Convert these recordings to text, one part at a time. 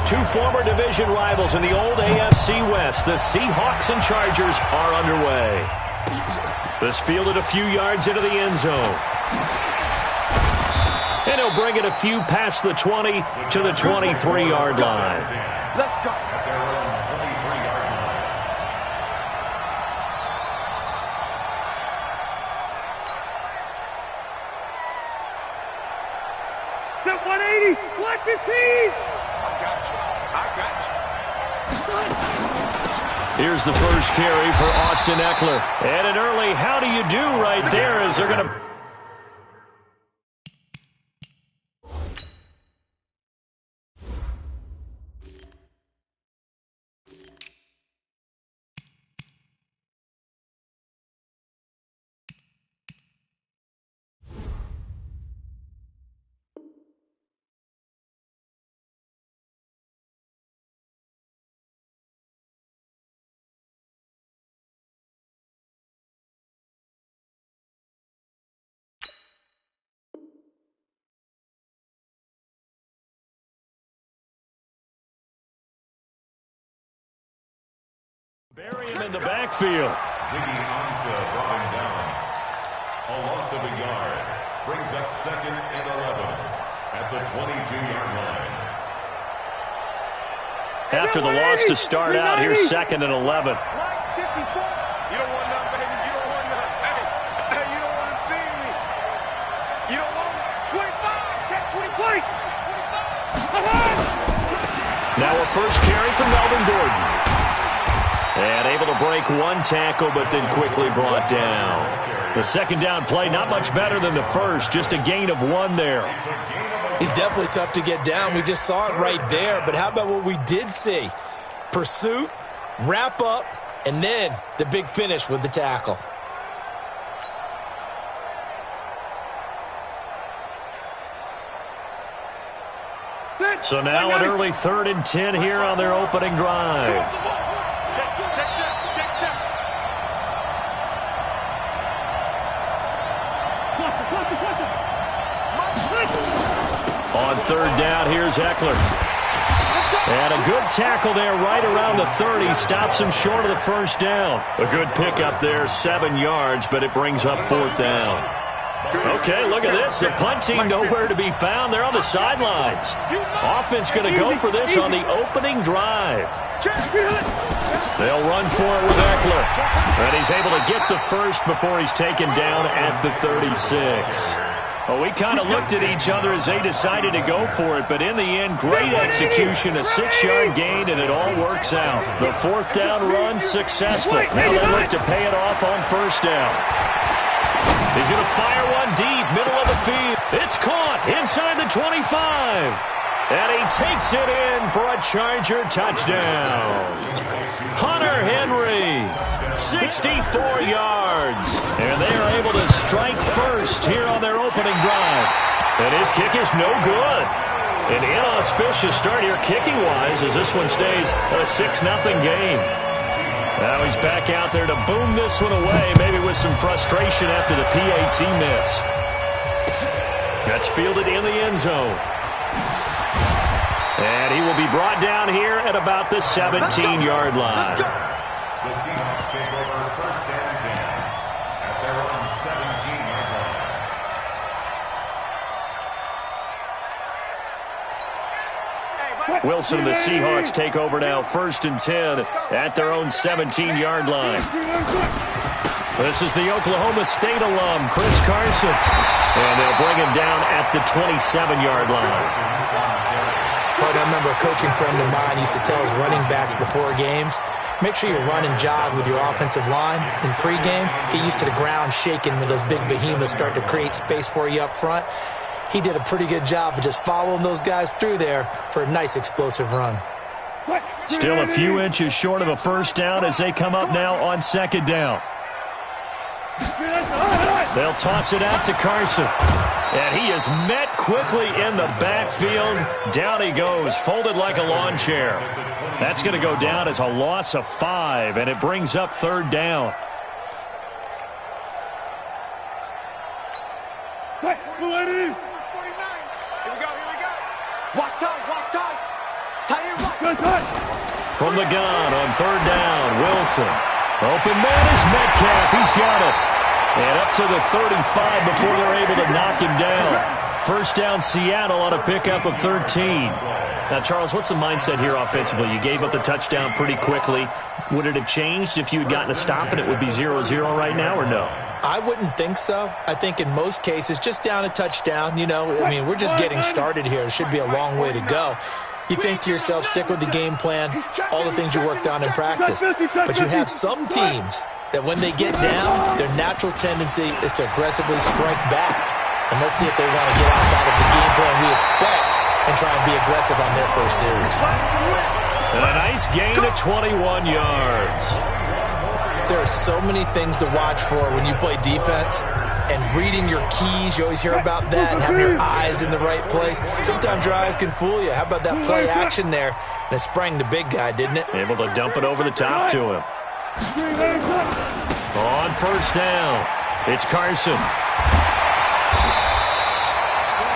Two former division rivals in the old AFC West, the Seahawks and Chargers, are underway. This fielded a few yards into the end zone. And he'll bring it a few past the 20 to the 23-yard line. Let's go. Set 180. Watch his team. Here's the first carry for Austin Eckler. And an early how do you do right there as they're going to... Bury him in the backfield. Ziggy Ansah brought him down. A loss of a yard. Brings up 2nd and 11 at the 22-yard line. After the loss to start out, here's 2nd and 11. You don't want none, baby. You don't want none. Hey, you don't want to see me. You don't want 25. Check 25. 25. Now a first carry from Melvin Gordon. And able to break one tackle, but then quickly brought down. The second down play, not much better than the first, just a gain of 1 there. He's definitely tough to get down. We just saw it right there. But how about what we did see? Pursuit, wrap up, and then the big finish with the tackle. So now an early 3rd and 10 here on their opening drive. On 3rd down, here's Eckler. And a good tackle there right around the 30. Stops him short of the first down. A good pickup there, 7 yards, but it brings up 4th down. Okay, look at this. The punt team nowhere to be found. They're on the sidelines. Offense going to go for this on the opening drive. They'll run for it with Eckler. And he's able to get the first before he's taken down at the 36. Well, we kind of looked at each other as they decided to go for it, but in the end, great execution, a 6-yard gain, and it all works out. The 4th down run successful. Now they look to pay it off on 1st down. He's going to fire one deep, middle of the field. It's caught inside the 25. And he takes it in for a Charger touchdown. Hunter Henry, 64 yards. And they are able to strike first here on their opening drive. And his kick is no good. An inauspicious start here kicking-wise as this one stays a 6-0 game. Now he's back out there to boom this one away, maybe with some frustration after the PAT miss. That's fielded in the end zone. And he will be brought down here at about the 17-yard line. The Seahawks take over 1st and 10 at their own 17-yard line. Wilson and the Seahawks take over now 1st and 10 at their own 17-yard line. This is the Oklahoma State alum, Chris Carson. And they'll bring him down at the 27-yard line. I remember a coaching friend of mine used to tell his running backs before games, make sure you run and jog with your offensive line in pregame. Get used to the ground shaking when those big behemoths start to create space for you up front. He did a pretty good job of just following those guys through there for a nice explosive run. Still a few inches short of a 1st down as they come up now on 2nd down. They'll toss it out to Carson. And he is met quickly in the backfield. Down he goes, folded like a lawn chair. That's going to go down as a loss of 5, and it brings up 3rd down. Hey, 49. Here we go. Watch time. Tight end From the gun on third down, Wilson. Open man is Metcalf. He's got it. And up to the 35 before they're able to knock him down. First down, Seattle on a pickup of 13. Now, Charles, what's the mindset here offensively? You gave up the touchdown pretty quickly. Would it have changed if you had gotten a stop and it would be 0-0 right now, or no? I wouldn't think so. I think in most cases, just down a touchdown, you know, I mean, we're just getting started here. It should be a long way to go. You think to yourself, stick with the game plan, all the things you worked on in practice. But you have some teams that when they get down, their natural tendency is to aggressively strike back. And let's see if they want to get outside of the game plan we expect and try and be aggressive on their first series. And a nice gain of 21 yards. There are so many things to watch for when you play defense. And reading your keys, you always hear about that, and having your eyes in the right place. Sometimes your eyes can fool you. How about that play action there? And it sprang the big guy, didn't it? Able to dump it over the top to him. On first down, it's Carson.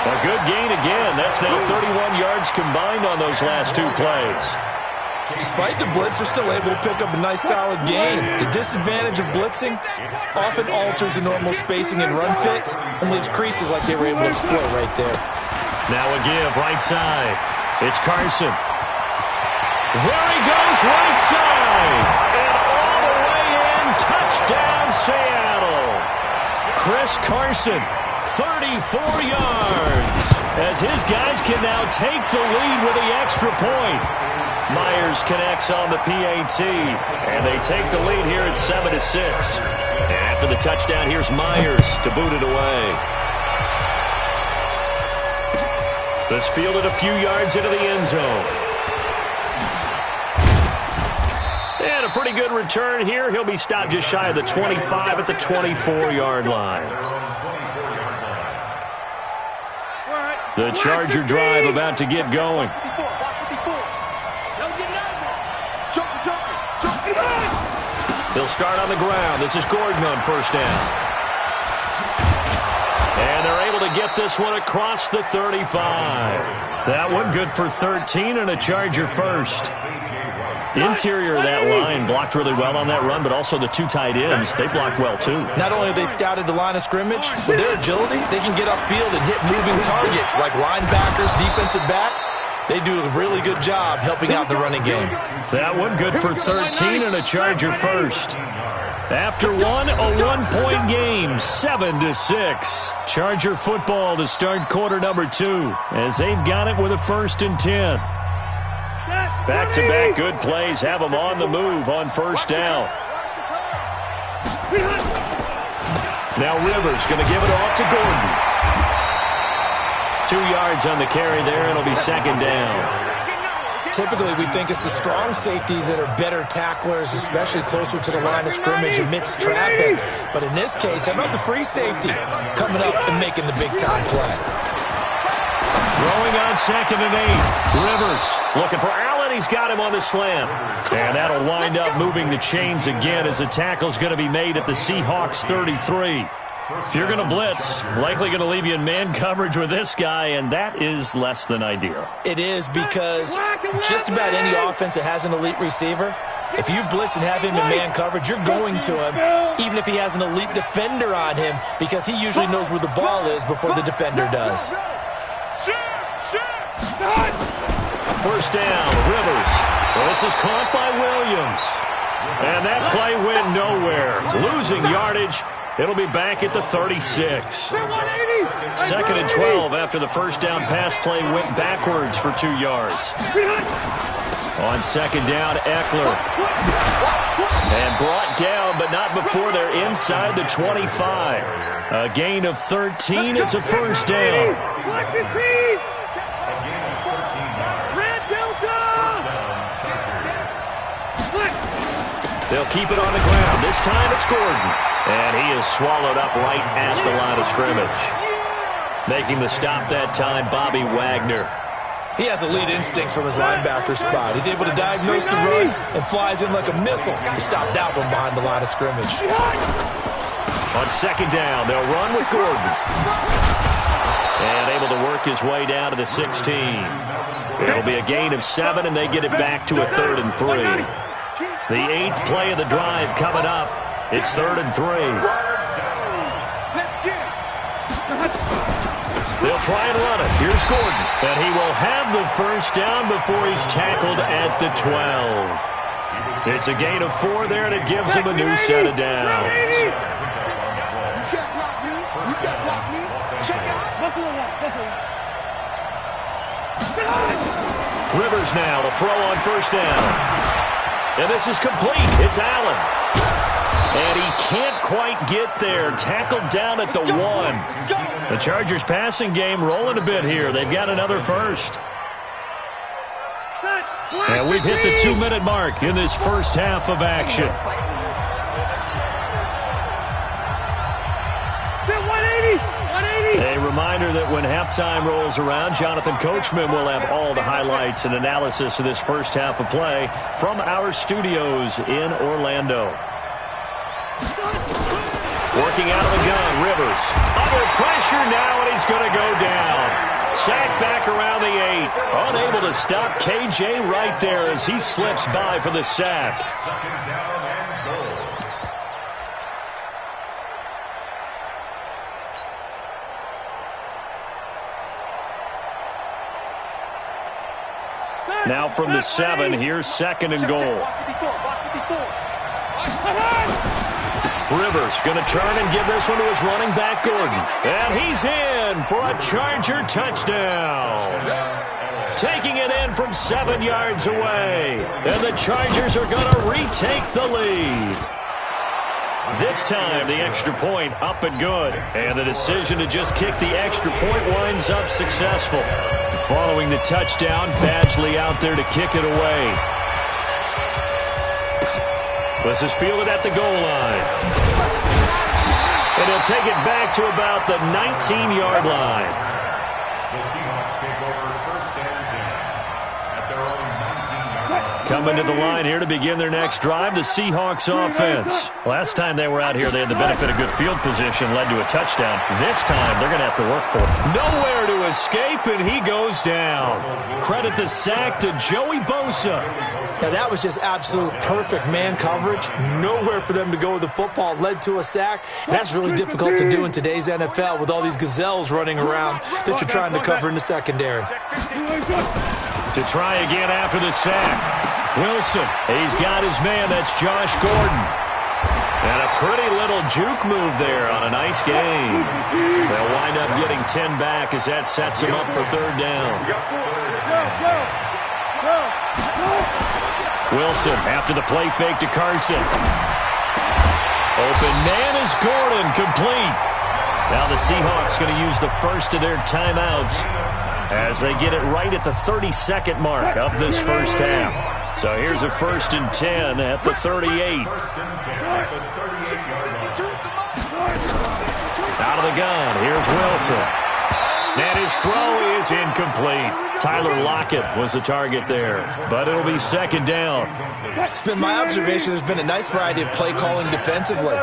A good gain again. That's now 31 yards combined on those last two plays. Despite the blitz, they're still able to pick up a nice solid gain. The disadvantage of blitzing often alters the normal spacing and run fits and leaves creases like they were able to exploit right there. Now a give right side. It's Carson. There he goes right side. And all the way in, touchdown Seattle. Chris Carson, 34 yards. As his guys can now take the lead with the extra point. Myers connects on the PAT, and they take the lead here at 7-6. And after the touchdown, here's Myers to boot it away. This fielded a few yards into the end zone. And a pretty good return here. He'll be stopped just shy of the 25 at the 24-yard line. The Charger drive about to get going. He'll start on the ground. This is Gordon on first down. And they're able to get this one across the 35. That one good for 13 and a Charger first. Interior of that line blocked really well on that run, but also the two tight ends, they blocked well too. Not only have they scouted the line of scrimmage, with their agility, they can get upfield and hit moving targets like linebackers, defensive backs. They do a really good job helping out the running game. That one good for 13 and a Charger first. After one, a one-point game, 7-6. Charger football to start quarter number 2 as they've got it with a 1st and 10. Back-to-back good plays have them on the move on first down. Now Rivers going to give it off to Gordon. 2 yards on the carry there, and it'll be second down. Typically, we think it's the strong safeties that are better tacklers, especially closer to the line of scrimmage amidst traffic. But in this case, how about the free safety coming up and making the big-time play? Throwing on 2nd and 8. Rivers looking for Allen. He's got him on the slam. And that'll wind up moving the chains again as the tackle's going to be made at the Seahawks 33. If you're going to blitz, likely going to leave you in man coverage with this guy, and that is less than ideal. It is, because just about any offense that has an elite receiver, if you blitz and have him in man coverage, you're going to him, even if he has an elite defender on him, because he usually knows where the ball is before the defender does. First down, Rivers. Well, this is caught by Williams. And that play went nowhere. Losing yardage. It'll be back at the 36. 2nd and 12 after the first down pass play went backwards for 2 yards. On 2nd down, Eckler. And brought down, but not before they're inside the 25. A gain of 13. It's a first down. They'll keep it on the ground. This time it's Gordon. And he is swallowed up right at the line of scrimmage. Making the stop that time, Bobby Wagner. He has elite instincts from his linebacker spot. He's able to diagnose the run and flies in like a missile to stop that one behind the line of scrimmage. On 2nd down, they'll run with Gordon. And able to work his way down to the 16. It'll be a gain of 7, and they get it back to a 3rd and 3. The 8th play of the drive coming up. It's 3rd and 3. They'll try and run it. Here's Gordon. And he will have the first down before he's tackled at the 12. It's a gain of 4 there, and it gives him a new set of downs. Rivers now to throw on first down. And this is complete. It's Allen. And he can't quite get there. Tackled down at the 1. The Chargers passing game rolling a bit here. They've got another first. And we've hit the 2-minute mark in this first half of action. A reminder that when halftime rolls around, Jonathan Coachman will have all the highlights and analysis of this first half of play from our studios in Orlando. Working out of the gun, Rivers. Under pressure now, and he's going to go down. Sacked back around the 8. Unable to stop KJ right there as he slips by for the sack. Second down and goal. Now from the 7, here's 2nd and goal. Rivers going to turn and give this one to his running back, Gordon. And he's in for a Charger touchdown. Taking it in from 7 yards away. And the Chargers are going to retake the lead. This time, the extra point up and good. And the decision to just kick the extra point winds up successful. Following the touchdown, Badgley out there to kick it away. This is fielded at the goal line. And he'll take it back to about the 19-yard line. The Seahawks take over 1st and 10 at their own 19-yard line. Coming to the line here to begin their next drive, the Seahawks offense. Last time they were out here, they had the benefit of good field position, led to a touchdown. This time, they're going to have to work for it. Nowhere to escape, and he goes down. Credit the sack to Joey Bosa. Now, that was just absolute perfect man coverage. Nowhere for them to go with the football. Led to a sack. That's really difficult to do in today's NFL with all these gazelles running around that you're trying to cover in the secondary. To try again after the sack. Wilson, he's got his man. That's Josh Gordon. And a pretty little juke move there on a nice game. They'll wind up getting 10 back as that sets him up for 3rd down. Wilson after the play fake to Carson. Open man is Gordon, complete. Now the Seahawks going to use the first of their timeouts as they get it right at the 32nd mark of this first half. So here's a 1st and 10 at the 38. 1st and 10 at the 38-yard line. Out of the gun, here's Wilson. And his throw is incomplete. Tyler Lockett was the target there, but it'll be 2nd down. It's been my observation there's been a nice variety of play calling defensively.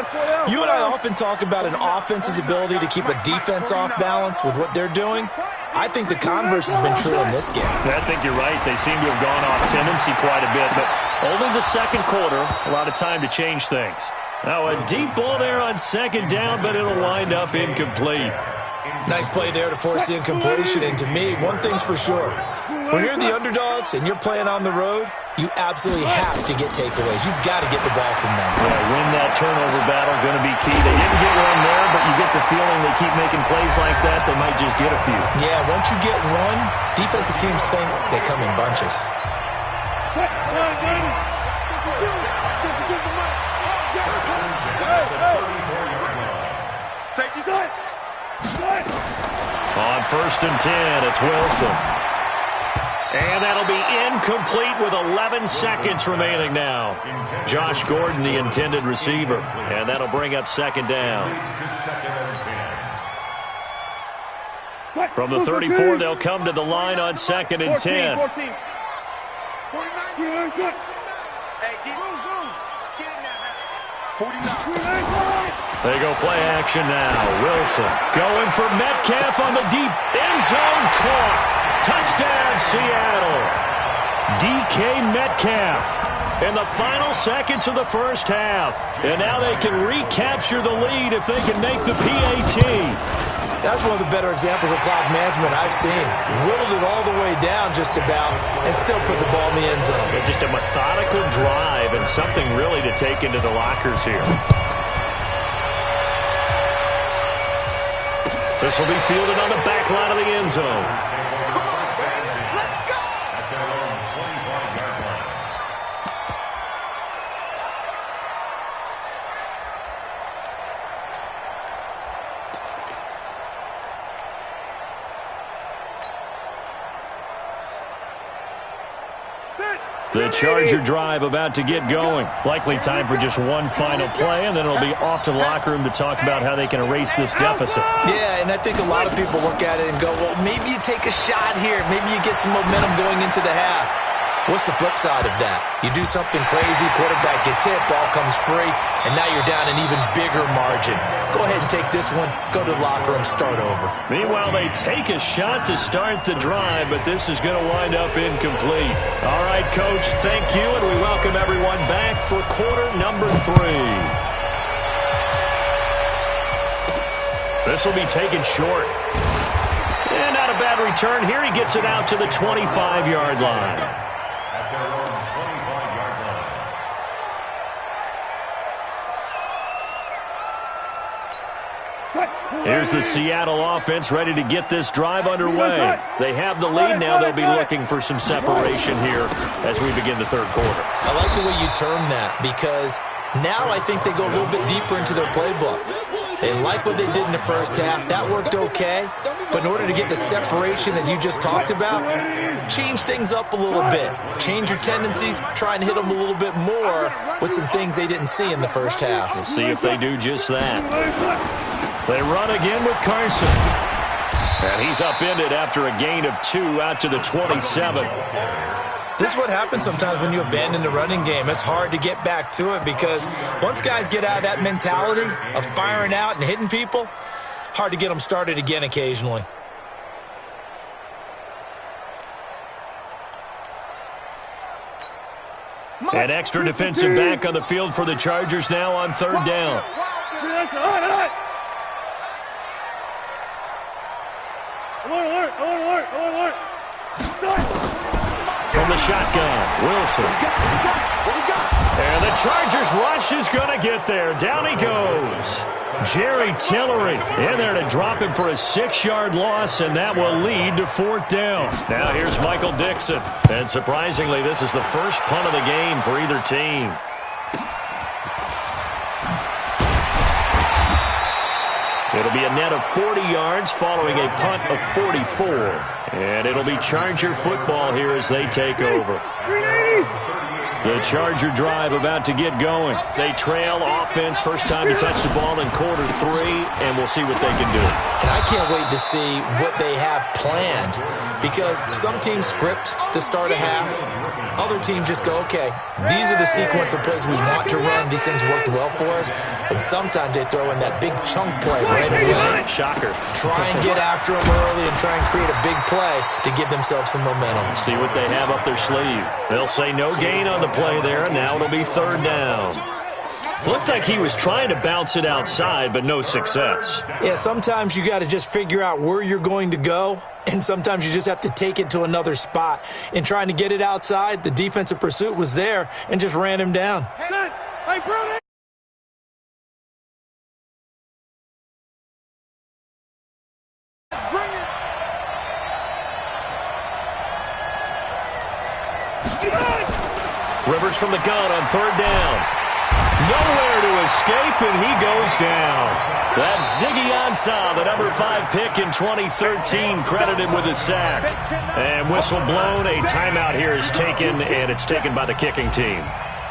You and I often talk about an offense's ability to keep a defense off balance with what they're doing. I think the converse has been true in this game. I think you're right. They seem to have gone off tendency quite a bit, but only the 2nd quarter, a lot of time to change things. Now a deep ball there on 2nd down, but it'll wind up incomplete. Nice play there to force the incompletion, and to me, one thing's for sure. When you're the underdogs and you're playing on the road, you absolutely have to get takeaways. You've got to get the ball from them. Yeah, win that turnover battle, going to be key. They didn't get one there, but you get the feeling they keep making plays like that, they might just get a few. Yeah, once you get one, defensive teams think they come in bunches. On 1st and 10, it's Wilson. And that'll be incomplete with 11 seconds remaining now. Josh Gordon, the intended receiver. And that'll bring up 2nd down. From the 34, they'll come to the line on 2nd and 10. They go play action now. Wilson going for Metcalf on the deep end zone. Caught. Touchdown, Seattle. DK Metcalf in the final seconds of the first half. And now they can recapture the lead if they can make the PAT. That's one of the better examples of clock management I've seen. Whittled it all the way down just about and still put the ball in the end zone. Just a methodical drive and something really to take into the lockers here. This will be fielded on the back line of the end zone. The Charger drive about to get going. Likely time for just one final play, and then it'll be off to the locker room to talk about how they can erase this deficit. Yeah, and I think a lot of people look at it and go, well, maybe you take a shot here. Maybe you get some momentum going into the half. What's the flip side of that? You do something crazy, quarterback gets hit, ball comes free, and now you're down an even bigger margin. Go ahead and take this one, go to the locker room, start over. Meanwhile, they take a shot to start the drive, but this is going to wind up incomplete. All right, Coach, thank you, and we welcome everyone back for quarter number 3. This will be taken short. And not a bad return here. He gets it out to the 25-yard line. Here's the Seattle offense ready to get this drive underway. They have the lead now. They'll be looking for some separation here as we begin the third quarter. I like the way you term that because now I think they go a little bit deeper into their playbook. They like what they did in the first half. That worked okay. But in order to get the separation that you just talked about, change things up a little bit. Change your tendencies. Try and hit them a little bit more with some things they didn't see in the first half. We'll see if they do just that. They run again with Carson. And he's upended after a gain of 2 out to the 27. This is what happens sometimes when you abandon the running game. It's hard to get back to it because once guys get out of that mentality of firing out and hitting people, hard to get them started again occasionally. An extra defensive back on the field for the Chargers now on third down. Alert. From the shotgun, Wilson. And the Chargers rush is going to get there. Down he goes. Jerry Tillery in there to drop him for a 6-yard loss, and that will lead to fourth down. Now here's Michael Dixon. And surprisingly, this is the first punt of the game for either team. It'll be a net of 40 yards following a punt of 44. And it'll be Charger football here as they take over. The Charger drive about to get going. They trail offense, first time to touch the ball in quarter 3, and we'll see what they can do. And I can't wait to see what they have planned because some teams script to start a half. Other teams just go, okay, these are the sequence of plays we want to run. These things worked well for us. And sometimes they throw in that big chunk play right away. Shocker. Try and get after them early and try and create a big play to give themselves some momentum. See what they have up their sleeve. They'll say no gain on the play there, and now it'll be third down. Looked like he was trying to bounce it outside, but no success. Yeah, sometimes you got to just figure out where you're going to go, and sometimes you just have to take it to another spot. In trying to get it outside, the defensive pursuit was there and just ran him down. Hey, Brody! Bring it! Rivers from the gun on third down. Nowhere to escape, and he goes down. That's Ziggy Ansah, the number 5 pick in 2013, credited with a sack. And whistle blown, a timeout here is taken, and it's taken by the kicking team.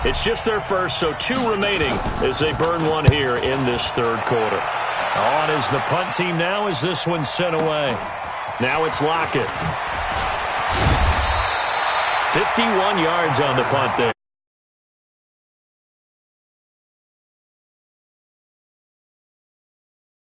It's just their first, so 2 remaining as they burn one here in this third quarter. On is the punt team now as this one's sent away. Now it's Lockett. 51 yards on the punt there.